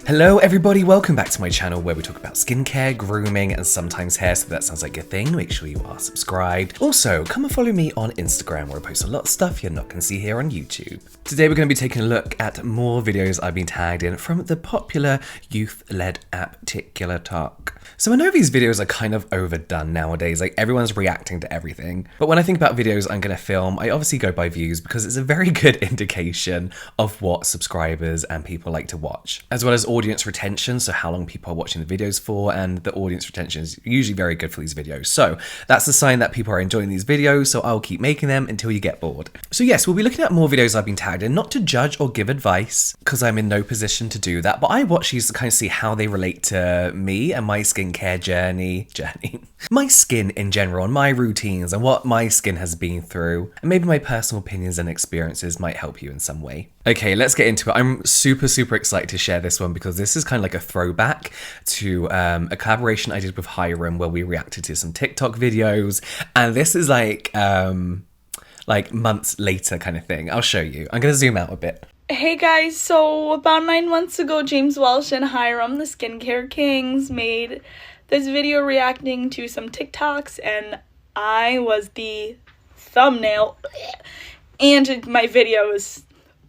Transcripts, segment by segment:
Hello everybody, welcome back to my channel where we talk about skincare, grooming and sometimes hair, so if that sounds like your thing, make sure you are subscribed. Also, come and follow me on Instagram where I post a lot of stuff you're not going to see here on YouTube. Today we're going to be taking a look at more videos I've been tagged in from the popular youth-led app TikTok. So I know these videos are kind of overdone nowadays, like everyone's reacting to everything. But when I think about videos I'm going to film, I obviously go by views because it's a very good indication of what subscribers and people like to watch. As well as audience retention, so how long people are watching the videos for, and the audience retention is usually very good for these videos. So that's a sign that people are enjoying these videos, so I'll keep making them until you get bored. So yes, we'll be looking at more videos I've been tagged in, not to judge or give advice, because I'm in no position to do that, but I watch these to kind of see how they relate to me and my skincare journey, my skin in general, and my routines, and what my skin has been through, and maybe my personal opinions and experiences might help you in some way. Okay, let's get into it. I'm super excited to share this one because this is kind of like a throwback to a collaboration I did with Hiram where we reacted to some TikTok videos, and this is like months later kind of thing. I'll show you. I'm gonna zoom out a bit. Hey guys, so about 9 months ago, James Welsh and Hiram, the skincare kings, made this video reacting to some TikToks, and I was the thumbnail, and my video is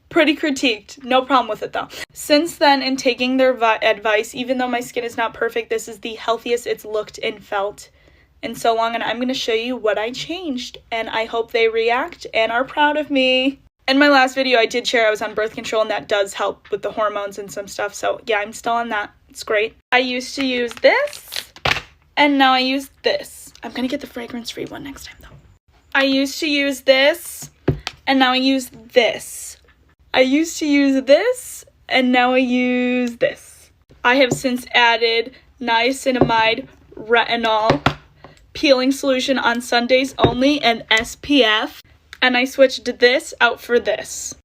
pretty critiqued. No problem with it though. Since then, in taking their advice, even though my skin is not perfect, this is the healthiest it's looked and felt in so long, and I'm going to show you what I changed, and I hope they react and are proud of me. In my last video, I did share I was on birth control, and that does help with the hormones and some stuff, so yeah, I'm still on that. It's great. I used to use this, and now I use this. I'm going to get the fragrance-free one next time, though. I used to use this, and now I use this. I used to use this, and now I use this. I have since added niacinamide, retinol, peeling solution on Sundays only, and SPF. And I switched this out for this.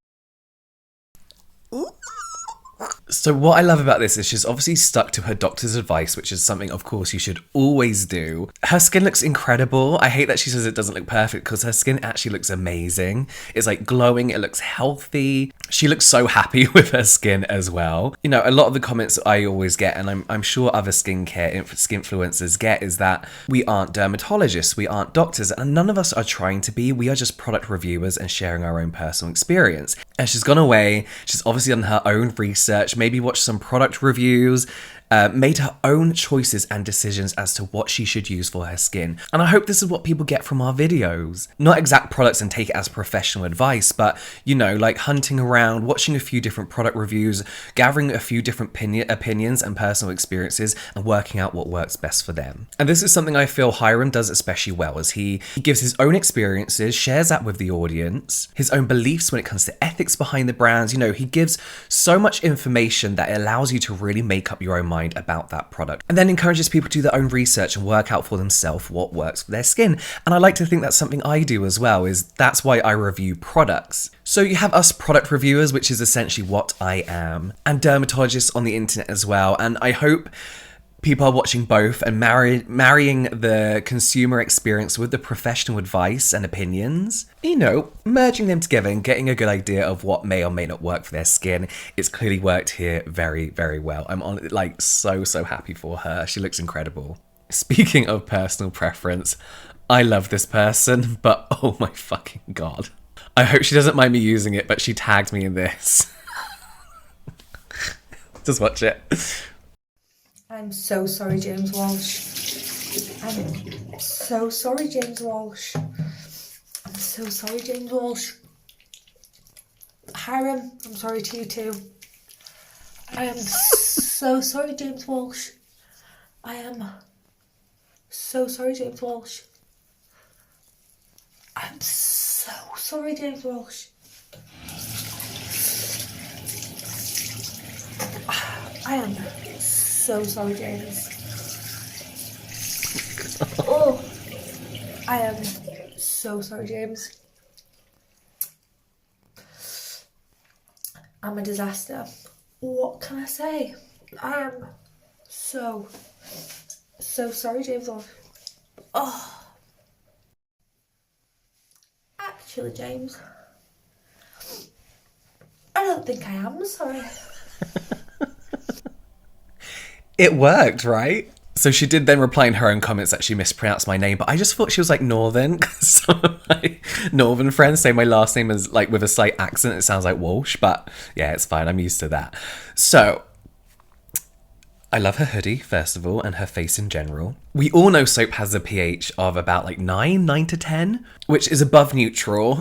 So what I love about this is she's obviously stuck to her doctor's advice, which is something, of course, you should always do. Her skin looks incredible. I hate that she says it doesn't look perfect because her skin actually looks amazing. It's like glowing. It looks healthy. She looks so happy with her skin as well. You know, a lot of the comments I always get, and I'm sure other skin influencers get, is that we aren't dermatologists, we aren't doctors, and none of us are trying to be. We are just product reviewers and sharing our own personal experience. And she's gone away. She's obviously done her own research, maybe watched some product reviews, made her own choices and decisions as to what she should use for her skin. And I hope this is what people get from our videos. Not exact products and take it as professional advice, but, you know, like hunting around, watching a few different product reviews, gathering a few different opinions and personal experiences, and working out what works best for them. And this is something I feel Hiram does especially well, as he gives his own experiences, shares that with the audience, his own beliefs when it comes to ethics behind the brands. You know, he gives so much information that it allows you to really make up your own mind about that product, and then encourages people to do their own research and work out for themselves what works for their skin. And I like to think that's something I do as well, is that's why I review products. So you have us product reviewers, which is essentially what I am, and dermatologists on the internet as well, and I hope people are watching both and marrying the consumer experience with the professional advice and opinions. You know, merging them together and getting a good idea of what may or may not work for their skin. It's clearly worked here very well. I'm on like so happy for her. She looks incredible. Speaking of personal preference, I love this person, but oh my fucking god. I hope she doesn't mind me using it, but she tagged me in this. Just watch it. I'm so sorry, James Walsh. I'm so sorry, James Walsh. I'm so sorry, James Walsh. Hiram, I'm sorry to you too. I am so sorry, James Walsh. I am so sorry, James Walsh. I'm so sorry, James Walsh. I am so sorry, James. Oh, I am so sorry, James. I'm a disaster. What can I say? I am so sorry, James. Oh, actually, James, I don't think I am sorry. It worked, right? So she did then reply in her own comments that she mispronounced my name, but I just thought she was like Northern, because some of my Northern friends say my last name is like with a slight accent. It sounds like Welsh, but yeah, it's fine. I'm used to that. So I love her hoodie, first of all, and her face in general. We all know soap has a pH of about like 9 to 10, which is above neutral,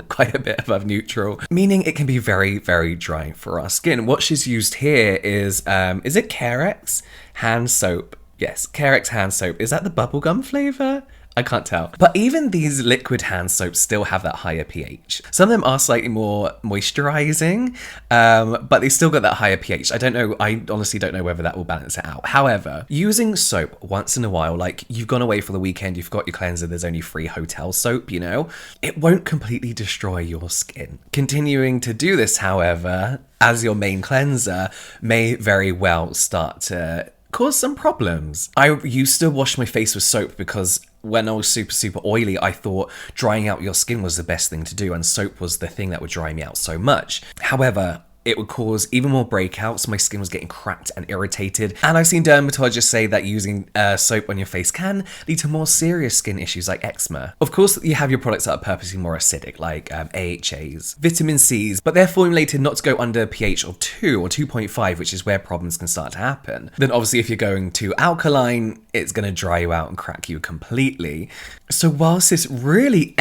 quite a bit above neutral, meaning it can be very, very dry for our skin. What she's used here is it Carex hand soap? Yes, Carex hand soap. Is that the bubblegum flavour? I can't tell. But even these liquid hand soaps still have that higher pH. Some of them are slightly more moisturizing, but they still got that higher pH. I don't know. I honestly don't know whether that will balance it out. However, using soap once in a while, like you've gone away for the weekend, you've got your cleanser, there's only free hotel soap, you know, it won't completely destroy your skin. Continuing to do this, however, as your main cleanser may very well start to cause some problems. I used to wash my face with soap because when I was super oily, I thought drying out your skin was the best thing to do, and soap was the thing that would dry me out so much. However, it would cause even more breakouts. My skin was getting cracked and irritated. And I've seen dermatologists say that using soap on your face can lead to more serious skin issues like eczema. Of course, you have your products that are purposely more acidic, like AHAs, vitamin C's, but they're formulated not to go under a pH of 2 or 2.5, which is where problems can start to happen. Then obviously if you're going too alkaline, it's going to dry you out and crack you completely. So whilst this really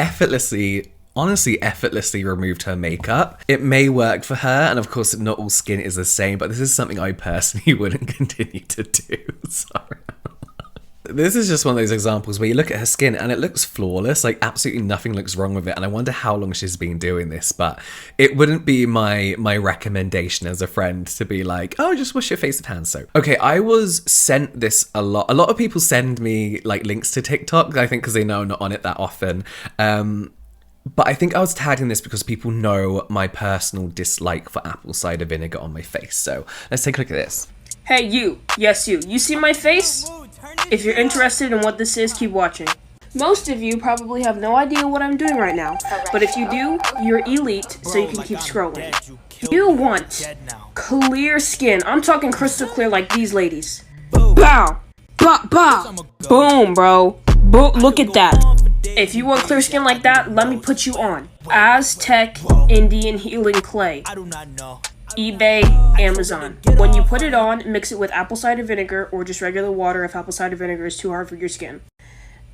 honestly effortlessly removed her makeup, it may work for her, and of course not all skin is the same, but this is something I personally wouldn't continue to do. Sorry. This is just one of those examples where you look at her skin and it looks flawless, like absolutely nothing looks wrong with it, and I wonder how long she's been doing this, but it wouldn't be my recommendation as a friend to be like, oh, just wash your face with hand soap. Okay, I was sent this a lot of people send me like links to TikTok, I think because they know I'm not on it that often, but I think I was tagged in this because people know my personal dislike for apple cider vinegar on my face. So let's take a look at this. Hey you, yes you see my face? If you're interested in what this is, keep watching. Most of you probably have no idea what I'm doing right now, but if you do, you're elite, so you can keep scrolling. You want clear skin. I'm talking crystal clear like these ladies. Bow! Bow! Bow! Boom, bro. Look at that. If you want clear skin like that, let me put you on Aztec Indian Healing Clay. eBay, Amazon. When you put it on, mix it with apple cider vinegar or just regular water if apple cider vinegar is too hard for your skin.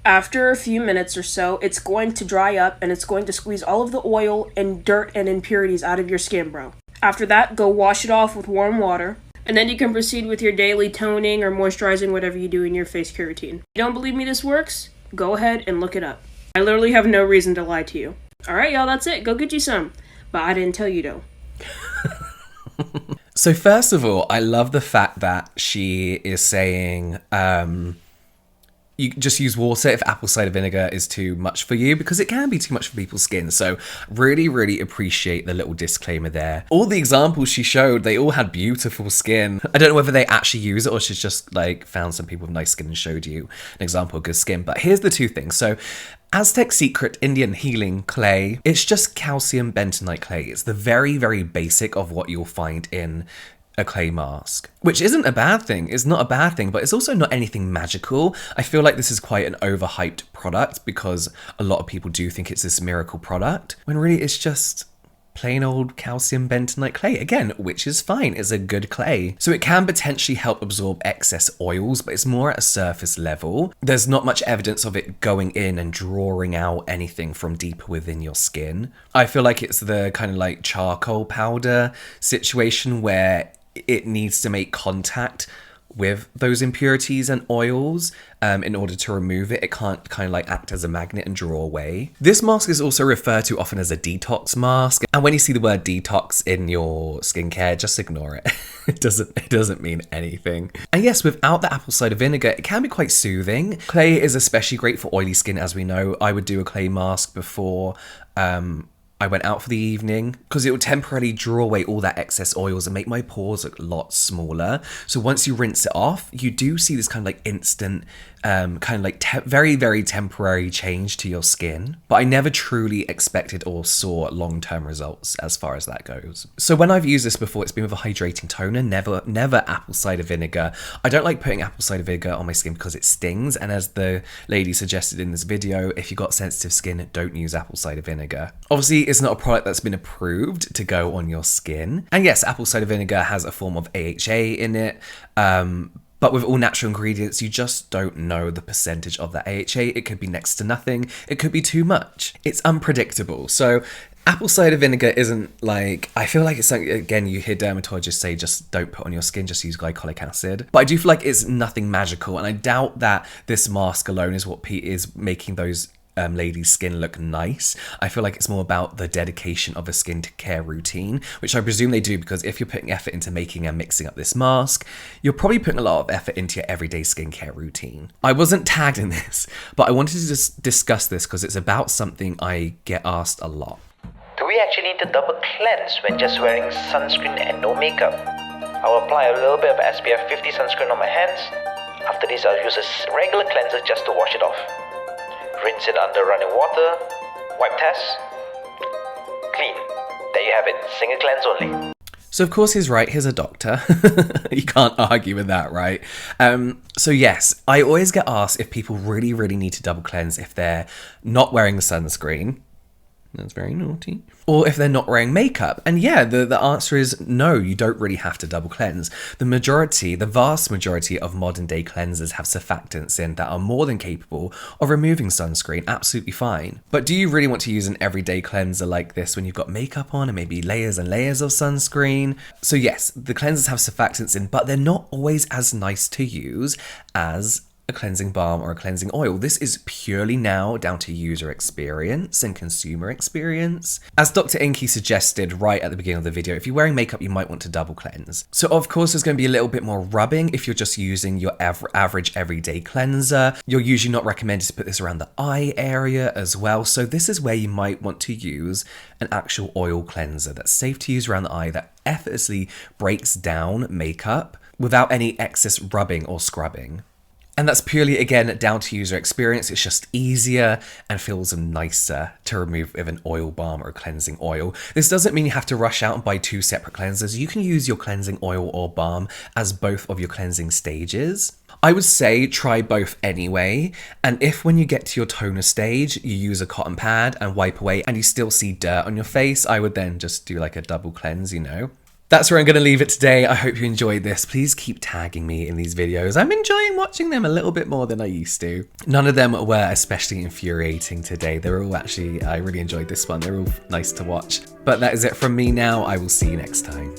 After a few minutes or so, it's going to dry up and it's going to squeeze all of the oil and dirt and impurities out of your skin, bro. After that, go wash it off with warm water. And then you can proceed with your daily toning or moisturizing, whatever you do in your face care routine. If you don't believe me this works? Go ahead and look it up. I literally have no reason to lie to you. Alright, y'all, that's it. Go get you some. But I didn't tell you, though. So first of all, I love the fact that she is saying you just use water if apple cider vinegar is too much for you, because it can be too much for people's skin. So really appreciate the little disclaimer there. All the examples she showed, they all had beautiful skin. I don't know whether they actually use it or she's just like found some people with nice skin and showed you an example of good skin. But here's the two things. So Aztec Secret Indian Healing Clay, it's just calcium bentonite clay. It's the very basic of what you'll find in a clay mask, which isn't a bad thing. It's not a bad thing, but it's also not anything magical. I feel like this is quite an overhyped product because a lot of people do think it's this miracle product, when really it's just plain old calcium bentonite clay, again, which is fine. It's a good clay. So it can potentially help absorb excess oils, but it's more at a surface level. There's not much evidence of it going in and drawing out anything from deeper within your skin. I feel like it's the kind of like charcoal powder situation where it needs to make contact with those impurities and oils in order to remove it. It can't kind of like act as a magnet and draw away. This mask is also referred to often as a detox mask, and when you see the word detox in your skincare, just ignore it. It doesn't mean anything. And yes, without the apple cider vinegar, it can be quite soothing. Clay is especially great for oily skin, as we know. I would do a clay mask before I went out for the evening because it will temporarily draw away all that excess oils and make my pores look a lot smaller. So once you rinse it off, you do see this kind of like instant, kind of like very, very temporary change to your skin. But I never truly expected or saw long-term results as far as that goes. So when I've used this before, it's been with a hydrating toner, never apple cider vinegar. I don't like putting apple cider vinegar on my skin because it stings. And as the lady suggested in this video, if you've got sensitive skin, don't use apple cider vinegar. Obviously, it's not a product that's been approved to go on your skin. And yes, apple cider vinegar has a form of AHA in it. But with all natural ingredients, you just don't know the percentage of that AHA. It could be next to nothing. It could be too much. It's unpredictable. So apple cider vinegar isn't like, I feel like it's like, again, you hear dermatologists say just don't put on your skin, just use glycolic acid. But I do feel like it's nothing magical. And I doubt that this mask alone is what is making those ladies' skin look nice. I feel like it's more about the dedication of a skincare routine, which I presume they do, because if you're putting effort into making and mixing up this mask, you're probably putting a lot of effort into your everyday skincare routine. I wasn't tagged in this, but I wanted to just discuss this because it's about something I get asked a lot. Do we actually need to double cleanse when just wearing sunscreen and no makeup? I'll apply a little bit of SPF 50 sunscreen on my hands. After this, I'll use a regular cleanser just to wash it off. Rinse it under running water, wipe test, clean. There you have it, single cleanse only. So of course he's right, he's a doctor. You can't argue with that, right? So yes, I always get asked if people really, really need to double cleanse if they're not wearing the sunscreen. That's very naughty. Or if they're not wearing makeup. And yeah, the answer is no, you don't really have to double cleanse. The vast majority of modern day cleansers have surfactants in that are more than capable of removing sunscreen absolutely fine. But do you really want to use an everyday cleanser like this when you've got makeup on and maybe layers and layers of sunscreen? So yes, the cleansers have surfactants in, but they're not always as nice to use as a cleansing balm or a cleansing oil. This is purely now down to user experience and consumer experience. As Dr. Inky suggested right at the beginning of the video, if you're wearing makeup, you might want to double cleanse. So of course, there's going to be a little bit more rubbing if you're just using your average everyday cleanser. You're usually not recommended to put this around the eye area as well. So this is where you might want to use an actual oil cleanser that's safe to use around the eye, that effortlessly breaks down makeup without any excess rubbing or scrubbing. And that's purely, again, down to user experience. It's just easier and feels nicer to remove with an oil balm or a cleansing oil. This doesn't mean you have to rush out and buy two separate cleansers. You can use your cleansing oil or balm as both of your cleansing stages. I would say try both anyway. And if when you get to your toner stage, you use a cotton pad and wipe away and you still see dirt on your face, I would then just do like a double cleanse, you know. That's where I'm going to leave it today. I hope you enjoyed this. Please keep tagging me in these videos. I'm enjoying watching them a little bit more than I used to. None of them were especially infuriating today. They were all actually, I really enjoyed this one. They're all nice to watch. But that is it from me now. I will see you next time.